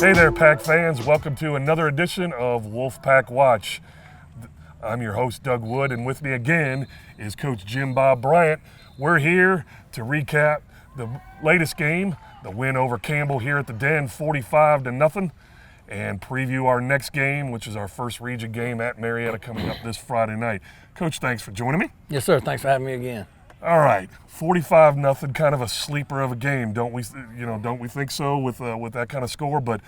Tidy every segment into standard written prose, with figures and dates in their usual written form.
Hey there, Pack fans. Welcome to another edition of Wolfpack Watch. I'm your host, Doug Wood, and with me again is Coach Bob Bryant. We're here to recap the latest game, the win over Campbell here at the Den, 45-0, and preview our next game, which is our first region game at Marietta coming up this Friday night. Coach, thanks for joining me. Yes, sir. Thanks for having me again. All right, 45-0, kind of a sleeper of a game, don't we? Don't we think so with that kind of score? But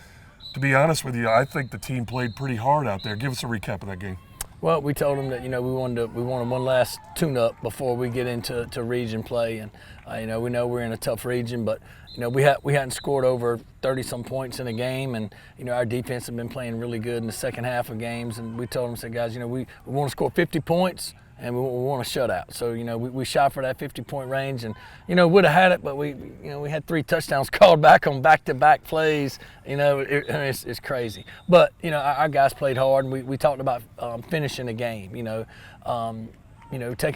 to be honest with you, I think the team played pretty hard out there. Give us a recap of that game. Well, we told them that we wanted one last tune-up before we get into region play, and we know we're in a tough region, but we hadn't scored over 30-some points in a game, and our defense had been playing really good in the second half of games, and we told them, said, guys, we want to score 50 points. And we want a shutout. So, we shot for that 50-point range and, would have had it, but we had 3 touchdowns called back on back-to-back plays. It's crazy. But, our guys played hard, and we talked about finishing the game, taking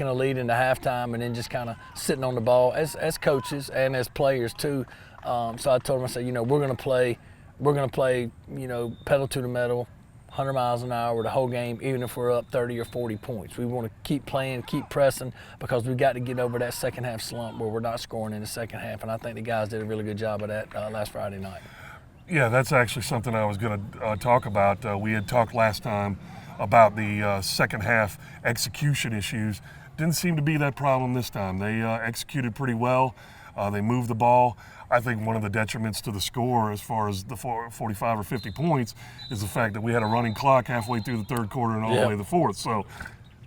a lead into halftime and then just kind of sitting on the ball as coaches and as players too. So I told them, I said, we're going to play, pedal to the metal, 100 miles an hour the whole game, even if we're up 30 or 40 points. We want to keep playing, keep pressing, because we've got to get over that second half slump where we're not scoring in the second half. And I think the guys did a really good job of that last Friday night. Yeah, that's actually something I was going to talk about. We had talked last time about the second half execution issues. Didn't seem to be that problem this time. They executed pretty well. They moved the ball. I think one of the detriments to the score as far as the 45 or 50 points is the fact that we had a running clock halfway through the third quarter and all the way to the fourth. So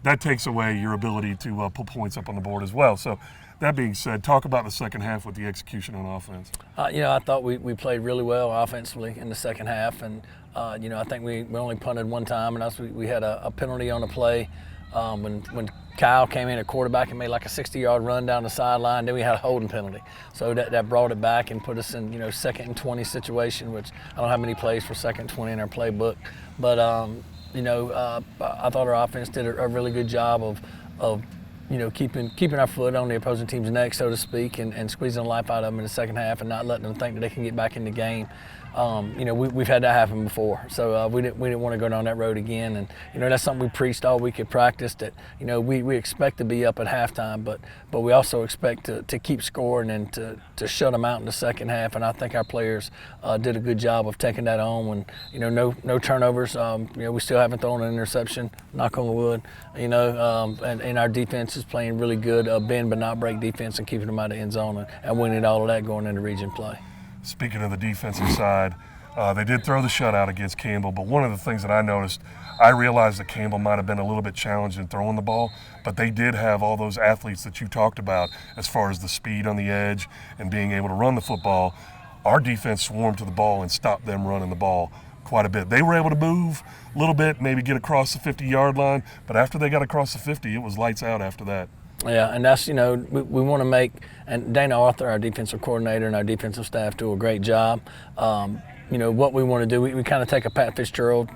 that takes away your ability to put points up on the board as well. So that being said, talk about the second half with the execution on offense. I thought we played really well offensively in the second half. And, I think we only punted one time, and we had a penalty on the play when Kyle came in at quarterback and made like a 60-yard run down the sideline. Then we had a holding penalty. So that brought it back and put us in, second and 20 situation, which I don't have many plays for second and 20 in our playbook. But, I thought our offense did a really good job of keeping our foot on the opposing team's neck, so to speak, and squeezing the life out of them in the second half and not letting them think that they can get back in the game. We've had that happen before, so we didn't want to go down that road again. And that's something we preached all week at practice, that we expect to be up at halftime, but we also expect to keep scoring and to shut them out in the second half. And I think our players did a good job of taking that on. When no turnovers, we still haven't thrown an interception, knock on wood. And our defense is playing really good, bend but not break defense, and keeping them out of the end zone and winning all of that going into region play. Speaking of the defensive side, they did throw the shutout against Campbell, but one of the things that I noticed, I realized that Campbell might have been a little bit challenged in throwing the ball, but they did have all those athletes that you talked about as far as the speed on the edge and being able to run the football. Our defense swarmed to the ball and stopped them running the ball quite a bit. They were able to move a little bit, maybe get across the 50-yard line, but after they got across the 50, it was lights out after that. Yeah, and that's, we want to make, and Dana Arthur, our defensive coordinator, and our defensive staff do a great job. What we want to do, we kind of take a Pat Fitzgerald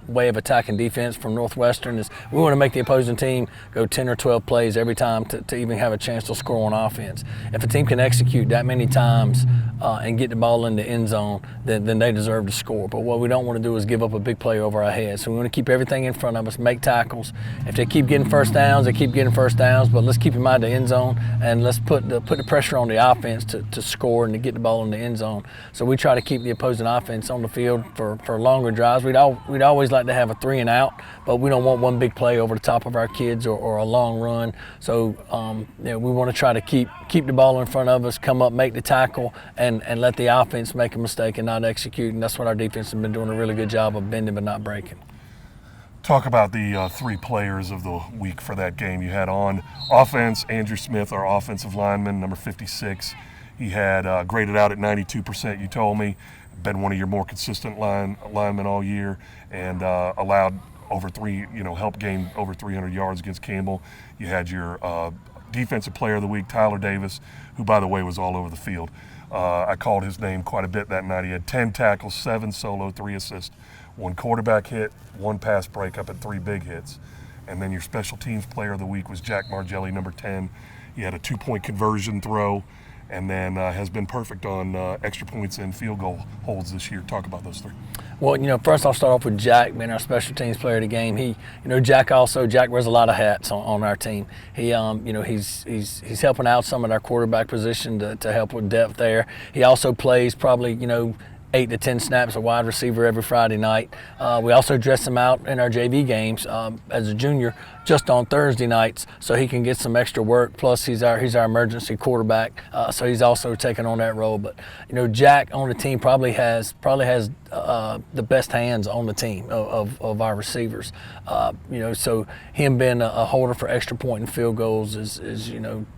way of attacking defense from Northwestern. Is we want to make the opposing team go 10 or 12 plays every time to even have a chance to score on offense. If a team can execute that many times and get the ball in the end zone, then they deserve to score. But what we don't want to do is give up a big play over our heads. So we want to keep everything in front of us, make tackles. If they keep getting first downs, they keep getting first downs, but let's keep them out of the end zone, and let's put the pressure on the offense to score and to get the ball in the end zone. So we try to keep the opposing offense on the field for longer drives. We'd always like to have a 3 and out, but we don't want one big play over the top of our kids or a long run. So we want to try to keep the ball in front of us, come up, make the tackle, and let the offense make a mistake and not execute. And that's what our defense has been doing a really good job of, bending but not breaking. Talk about the 3 players of the week for that game. You had on offense Andrew Smith, our offensive lineman, number 56. He had graded out at 92%, you told me. Been one of your more consistent linemen all year, and allowed helped gain over 300 yards against Campbell. You had your defensive player of the week, Tyler Davis, who, by the way, was all over the field. I called his name quite a bit that night. He had 10 tackles, 7 solo, 3 assists, 1 quarterback hit, 1 pass breakup, and 3 big hits. And then your special teams player of the week was Jack Margelli, number 10. He had a 2-point conversion throw and then has been perfect on extra points and field goal holds this year. Talk about those three. Well, first I'll start off with Jack being our special teams player of the game. Jack wears a lot of hats on our team. He's helping out some at our quarterback position to help with depth there. He also plays probably, 8 to 10 snaps a wide receiver every Friday night. We also dress him out in our JV games as a junior just on Thursday nights so he can get some extra work. Plus he's our emergency quarterback, so he's also taking on that role. But Jack on the team probably has the best hands on the team of our receivers. So him being a holder for extra point and field goals is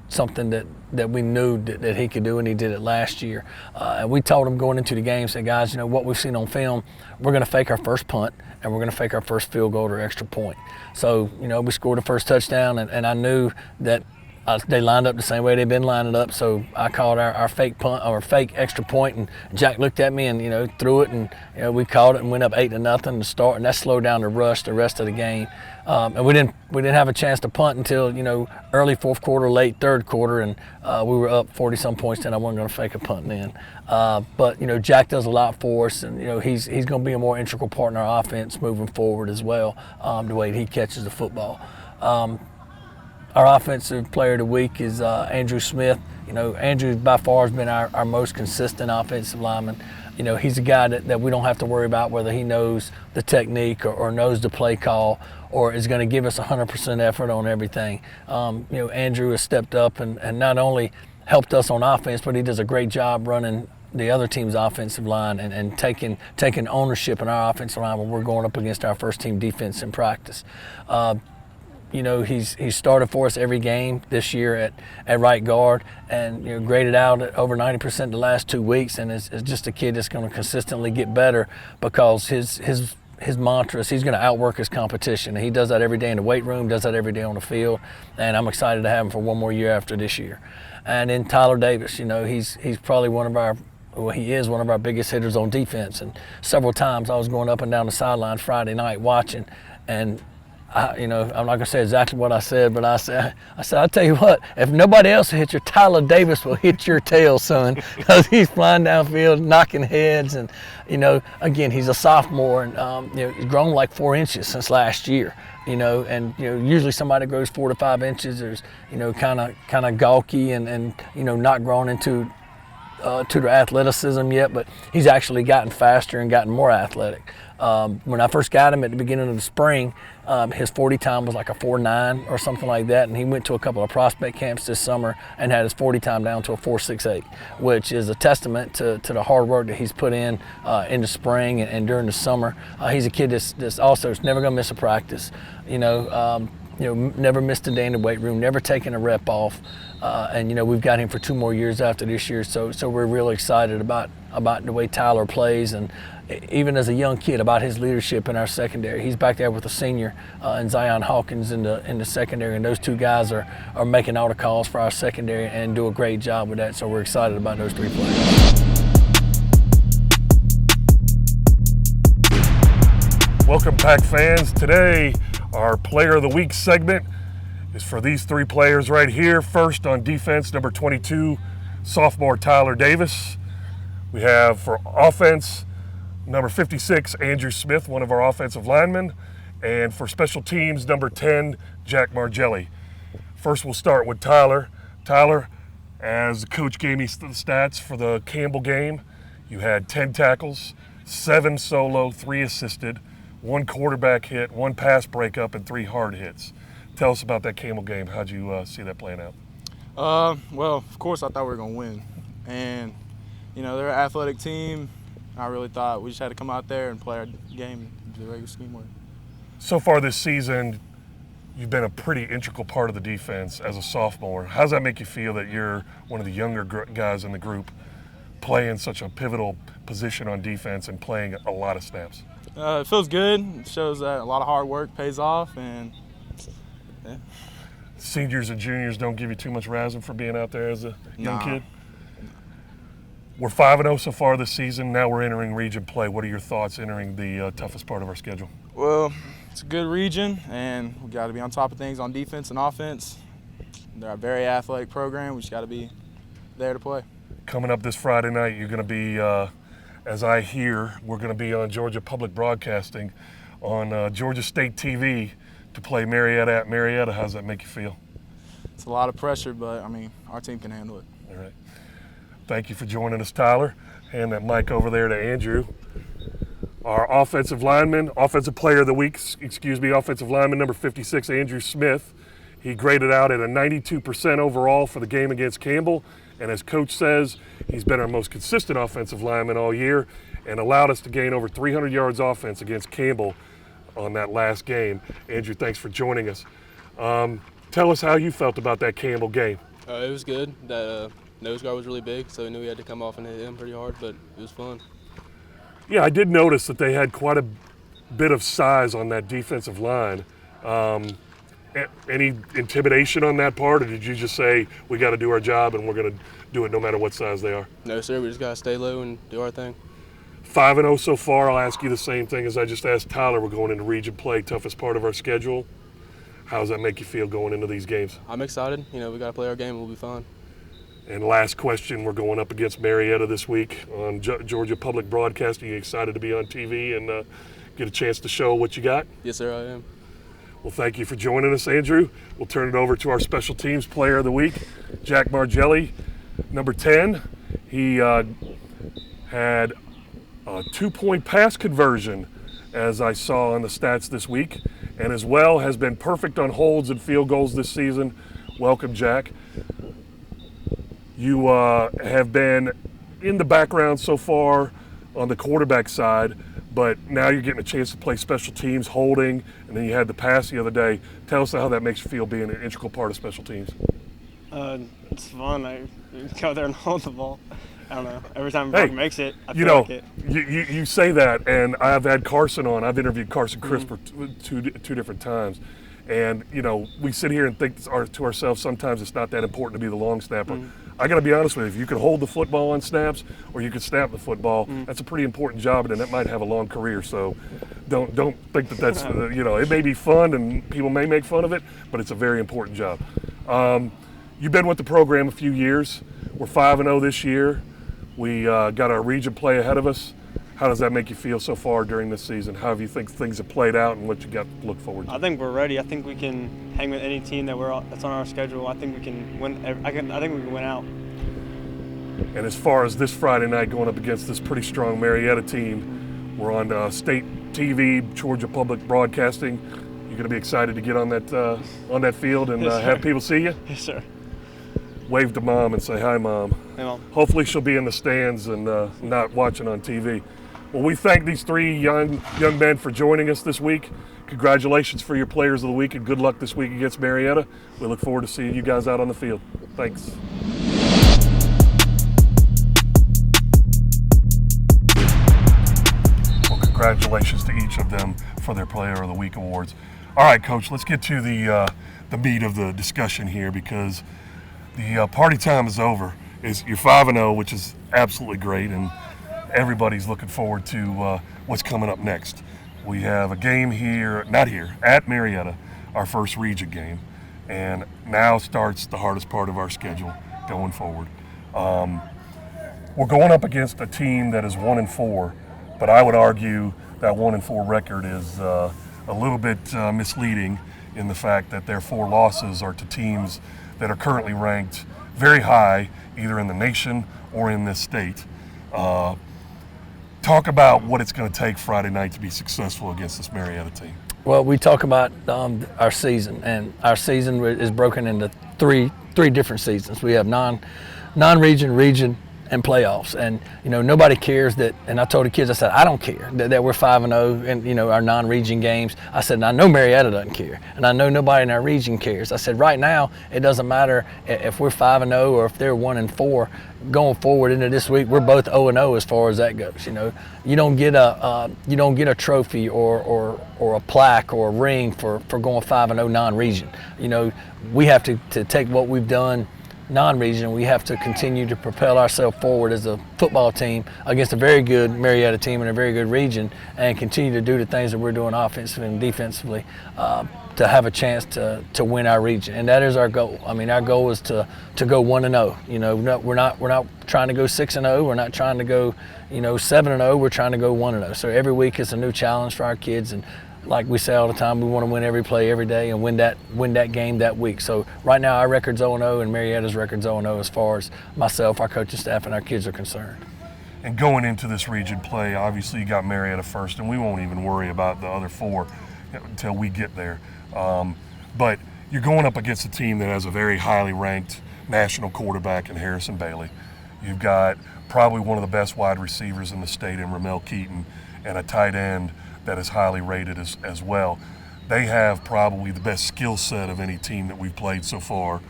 something that we knew that he could do, and he did it last year. And we told him going into the game, said, guys, what we've seen on film, we're going to fake our first punt and we're going to fake our first field goal or extra point. So, we scored the first touchdown, and I knew that they lined up the same way they've been lining up. So I called our fake punt or fake extra point, and Jack looked at me and threw it, and we called it and went up 8-0 to start, and that slowed down the rush the rest of the game. And we didn't have a chance to punt until early fourth quarter, late third quarter, and we were up 40-some points. Then I wasn't going to fake a punt then. But Jack does a lot for us, and he's going to be a more integral part in our offense moving forward as well. The way he catches the football. Our offensive player of the week is Andrew Smith. Andrew by far has been our most consistent offensive lineman. He's a guy that we don't have to worry about whether he knows the technique or knows the play call or is going to give us 100% effort on everything. Andrew has stepped up and not only helped us on offense, but he does a great job running the other team's offensive line and taking ownership in our offensive line when we're going up against our first team defense in practice. He's started for us every game this year at right guard, and graded out at over 90% the last 2 weeks, and is just a kid that's going to consistently get better because his mantra is he's going to outwork his competition. And he does that every day in the weight room, does that every day on the field, and I'm excited to have him for one more year after this year. And then Tyler Davis, he's probably he is one of our biggest hitters on defense, and several times I was going up and down the sideline Friday night watching, and I'm not going to say exactly what I said, but I said, I'll tell you what, if nobody else will hit your, Tyler Davis will hit your tail, son, because he's flying downfield, knocking heads, and, again, he's a sophomore, and, he's grown like 4 inches since last year, and, usually somebody grows 4 to 5 inches, there's, kind of gawky and, not grown into to their athleticism yet, but he's actually gotten faster and gotten more athletic. When I first got him at the beginning of the spring, his 40 time was like a 4.9 or something like that, and he went to a couple of prospect camps this summer and had his 40 time down to a 4.68, which is a testament to the hard work that he's put in the spring and during the summer. He's a kid that's also never going to miss a practice, never missed a day in the weight room, never taken a rep off, and we've got him for 2 more years after this year, so we're really excited about the way Tyler plays, and even as a young kid about his leadership in our secondary. He's back there with a senior and Zion Hawkins in the secondary, and those 2 guys are making all the calls for our secondary and do a great job with that, so we're excited about those 3 players. Welcome, Pack fans. Today, our Player of the Week segment is for these 3 players right here. First on defense, number 22, sophomore Tyler Davis. We have for offense, number 56, Andrew Smith, one of our offensive linemen. And for special teams, number 10, Jack Margelli. First, we'll start with Tyler. Tyler, as the coach gave me the stats for the Campbell game, you had 10 tackles, 7 solo, 3 assisted, 1 quarterback hit, 1 pass breakup, and 3 hard hits. Tell us about that Campbell game. How'd you see that playing out? Well, of course I thought we were going to win. And, they're an athletic team. I really thought we just had to come out there and play our game, do the regular scheme work. So far this season, you've been a pretty integral part of the defense as a sophomore. How does that make you feel that you're one of the younger guys in the group playing such a pivotal position on defense and playing a lot of snaps? It feels good. It shows that a lot of hard work pays off, and yeah. Seniors and juniors don't give you too much razzing for being out there as a young kid? We're 5-0 so far this season. Now we're entering region play. What are your thoughts entering the toughest part of our schedule? Well, it's a good region, and we got to be on top of things on defense and offense. They're a very athletic program. We just got to be there to play. Coming up this Friday night, you're going to be, as I hear, we're going to be on Georgia Public Broadcasting on Georgia State TV to play Marietta at Marietta. How's that make you feel? It's a lot of pressure, but, I mean, our team can handle it. All right. Thank you for joining us, Tyler. Hand that mic over there to Andrew. Our offensive player of the week, offensive lineman number 56, Andrew Smith. He graded out at a 92% overall for the game against Campbell. And as Coach says, he's been our most consistent offensive lineman all year and allowed us to gain over 300 yards offense against Campbell on that last game. Andrew, thanks for joining us. Tell us how you felt about that Campbell game. It was good. That nose guard was really big, so we knew we had to come off and hit him pretty hard, but it was fun. Yeah, I did notice that they had quite a bit of size on that defensive line. Any intimidation on that part, or did you just say, we got to do our job and we're going to do it no matter what size they are? No, sir. We just got to stay low and do our thing. 5-0 so far. I'll ask you the same thing as I just asked Tyler. We're going into region play, toughest part of our schedule. How does that make you feel going into these games? I'm excited. We got to play our game. We'll be fine. And last question, we're going up against Marietta this week on Georgia Public Broadcasting. Are you excited to be on TV and get a chance to show what you got? Yes, sir, I am. Well, thank you for joining us, Andrew. We'll turn it over to our special teams player of the week, Jack Margelli, number 10. He had a 2-point pass conversion, as I saw on the stats this week, and as well has been perfect on holds and field goals this season. Welcome, Jack. You have been in the background so far on the quarterback side, but now you're getting a chance to play special teams, holding, and then you had the pass the other day. Tell us how that makes you feel being an integral part of special teams. It's fun. I go there and hold the ball. I don't know. Every time Buck makes it, I feel like it. You say that, and I've had Carson on. I've interviewed Carson Crisp for two different times. And, we sit here and think to ourselves, sometimes it's not that important to be the long snapper. I got to be honest with you, if you can hold the football on snaps or you can snap the football, that's a pretty important job, and that might have a long career. So don't think that's, it may be fun and people may make fun of it, but it's a very important job. You've been with the program a few years. We're 5-0 this year. We got our region play ahead of us. How does that make you feel so far during this season? How do you think things have played out and what you got to look forward to? I think we're ready. I think we can hang with any team that's on our schedule. I think we can win. I think we can win out. And as far as this Friday night going up against this pretty strong Marietta team, we're on state TV, Georgia Public Broadcasting. You're going to be excited to get on that field and have people see you? Yes, sir. Wave to Mom and say, hi, Mom. Hey, Mom. Hopefully she'll be in the stands and not watching on TV. Well, we thank these three young men for joining us this week. Congratulations for your players of the week and good luck this week against Marietta. We look forward to seeing you guys out on the field. Thanks. Well, congratulations to each of them for their Player of the Week awards. All right, Coach, let's get to the meat of the discussion here because the party time is over. You're 5-0, which is absolutely great, and everybody's looking forward to what's coming up next. We have a game at Marietta, our first region game, and now starts the hardest part of our schedule going forward. We're going up against a team that is 1-4, but I would argue that 1-4 record is a little bit misleading in the fact that their 4 losses are to teams that are currently ranked very high, either in the nation or in this state. Talk about what it's going to take Friday night to be successful against this Marietta team. Well, we talk about our season, and our season is broken into three different seasons. We have non-region, region, and playoffs. And, nobody cares that, and I told the kids, I said, I don't care that we're 5-0 in, our non-region games. I said, and I know Marietta doesn't care, and I know nobody in our region cares. I said, right now, it doesn't matter if we're 5-0 or if they're 1-4. Going forward into this week, we're both 0-0 as far as that goes. You don't get a trophy or a plaque or a ring for going 5-0 non-region. We have to take what we've done non-region, we have to continue to propel ourselves forward as a football team against a very good Marietta team in a very good region, and continue to do the things that we're doing offensively and defensively to have a chance to win our region. And that is our goal. I mean, our goal is to go 1-0. You know, we're not trying to go 6-0. We're not trying to go, 7-0. We're trying to go 1-0. So every week is a new challenge for our kids, and like we say all the time, we want to win every play every day and win that game that week. So right now our record's 0-0 and Marietta's record's 0-0 as far as myself, our coaching staff, and our kids are concerned. And going into this region play, obviously you got Marietta first, and we won't even worry about the other four until we get there. But you're going up against a team that has a very highly ranked national quarterback in Harrison Bailey. You've got probably one of the best wide receivers in the state in Ramel Keaton, and a tight end that is highly rated as well. They have probably the best skill set of any team that we've played so far.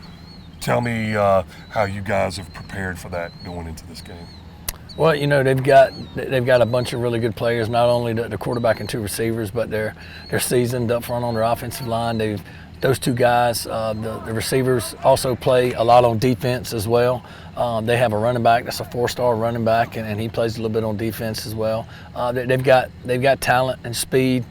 Tell me how you guys have prepared for that going into this game. Well, they've got a bunch of really good players, not only the quarterback and two receivers, but they're seasoned up front on their offensive line. Those two guys, the receivers also play a lot on defense as well. They have a running back that's a 4-star running back, and he plays a little bit on defense as well. They've got talent and speed,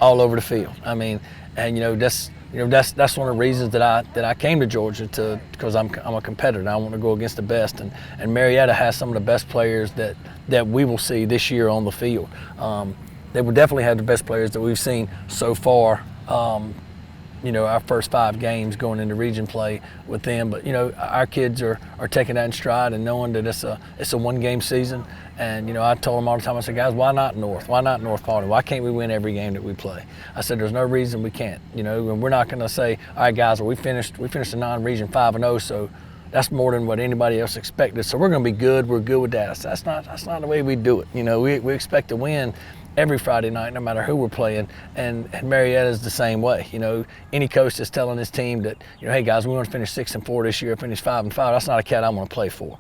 all over the field. I mean, and that's one of the reasons that I came to Georgia because I'm a competitor and I want to go against the best. And Marietta has some of the best players that we will see this year on the field. They will definitely have the best players that we've seen so far. Our first 5 games going into region play with them, but our kids are taking that in stride and knowing that it's a 1-game season. And I told them all the time, I said, guys, why not North? Why not North Paulding? Why can't we win every game that we play? I said, there's no reason we can't. And we're not going to say, all right, guys, well, we finished the non-region 5-0, so that's more than what anybody else expected. So we're going to be good. We're good with that. That's not the way we do it. We expect to win every Friday night, no matter who we're playing, and Marietta is the same way. Any coach that's telling his team that, hey guys, we want to finish 6-4 this year, finish 5-5. That's not a cat I'm going to play for.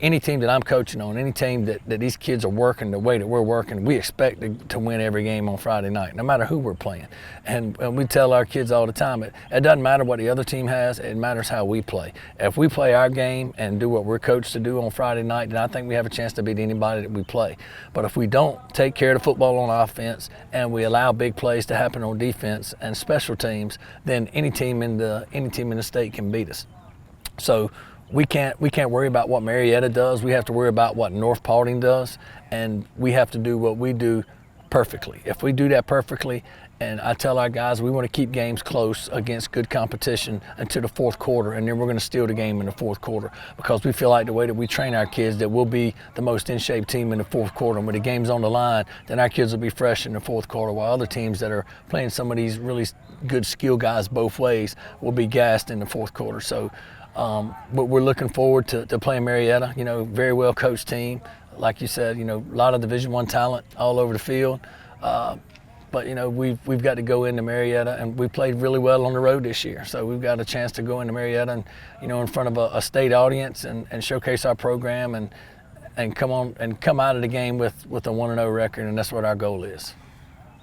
Any team that I'm coaching on, any team that these kids are working the way that we're working, we expect to win every game on Friday night, no matter who we're playing. And we tell our kids all the time, it doesn't matter what the other team has, it matters how we play. If we play our game and do what we're coached to do on Friday night, then I think we have a chance to beat anybody that we play. But if we don't take care of the football on offense and we allow big plays to happen on defense and special teams, then any team in the state can beat us. So we can't worry about what Marietta does. We have to worry about what North Paulding does, and we have to do what we do perfectly. If we do that perfectly, and I tell our guys we want to keep games close against good competition until the fourth quarter, and then we're going to steal the game in the fourth quarter, because we feel like the way that we train our kids that we'll be the most in-shape team in the fourth quarter. And when the game's on the line, then our kids will be fresh in the fourth quarter, while other teams that are playing some of these really good skill guys both ways will be gassed in the fourth quarter. So but we're looking forward to playing Marietta, very well coached team. Like you said, a lot of Division I talent all over the field. But we've got to go into Marietta, and we played really well on the road this year. So we've got a chance to go into Marietta and, in front of a state audience and showcase our program and come out of the game with a 1-0 record, and that's what our goal is.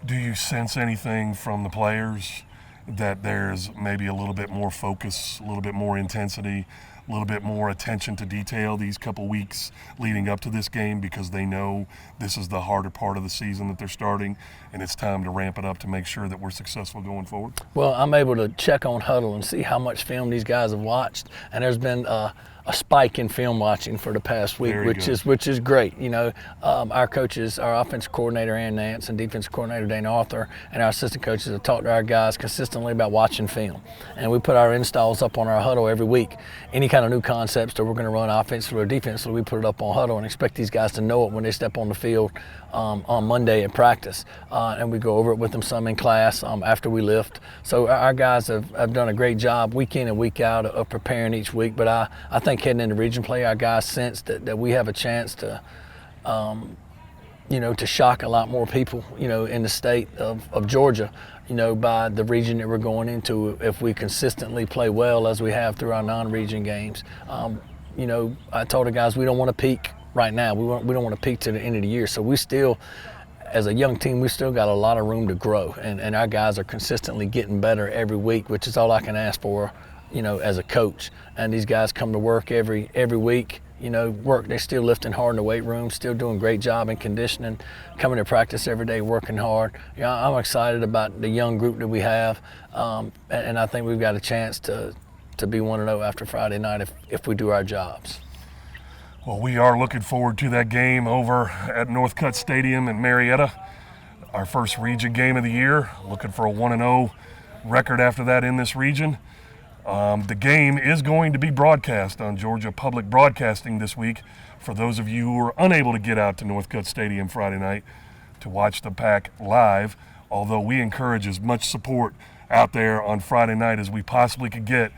Do you sense anything from the players that there's maybe a little bit more focus, a little bit more intensity, a little bit more attention to detail these couple weeks leading up to this game, because they know this is the harder part of the season that they're starting, and it's time to ramp it up to make sure that we're successful going forward? Well, I'm able to check on Huddle and see how much film these guys have watched, and there's been a spike in film watching for the past week, which is great. Our coaches, our offensive coordinator Ann Nance and defensive coordinator Dana Arthur, and our assistant coaches have talked to our guys consistently about watching film. And we put our installs up on our Huddle every week. Any kind of new concepts that we're going to run offensively or defensively, we put it up on Huddle and expect these guys to know it when they step on the field on Monday at practice. And we go over it with them some in class after we lift. So our guys have done a great job week in and week out of preparing each week. But I think heading into region play, our guys sense that we have a chance to to shock a lot more people, in the state of Georgia, by the region that we're going into if we consistently play well as we have through our non-region games. I told the guys we don't want to peak right now. We don't want to peak to the end of the year. So we still, as a young team, we still got a lot of room to grow, and our guys are consistently getting better every week, which is all I can ask for as a coach. And these guys come to work every week. They're still lifting hard in the weight room, still doing a great job in conditioning, coming to practice every day, working hard. I'm excited about the young group that we have, and I think we've got a chance to be 1-0 after Friday night if we do our jobs. Well, we are looking forward to that game over at Northcutt Stadium in Marietta, our first region game of the year, looking for a 1-0 record after that in this region. The game is going to be broadcast on Georgia Public Broadcasting this week for those of you who are unable to get out to Northcutt Stadium Friday night to watch the Pack live, although we encourage as much support out there on Friday night as we possibly could get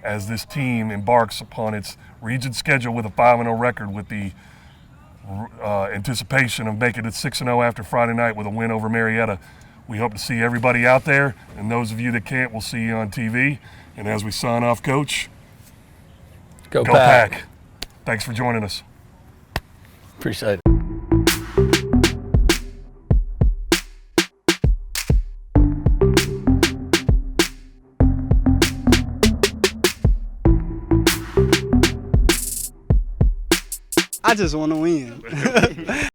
as this team embarks upon its region schedule with a 5-0 record, with the anticipation of making it 6-0 after Friday night with a win over Marietta. We hope to see everybody out there, and those of you that can't, we'll see you on TV. And as we sign off, Coach, Go Pack. Thanks for joining us. Appreciate it. I just want to win.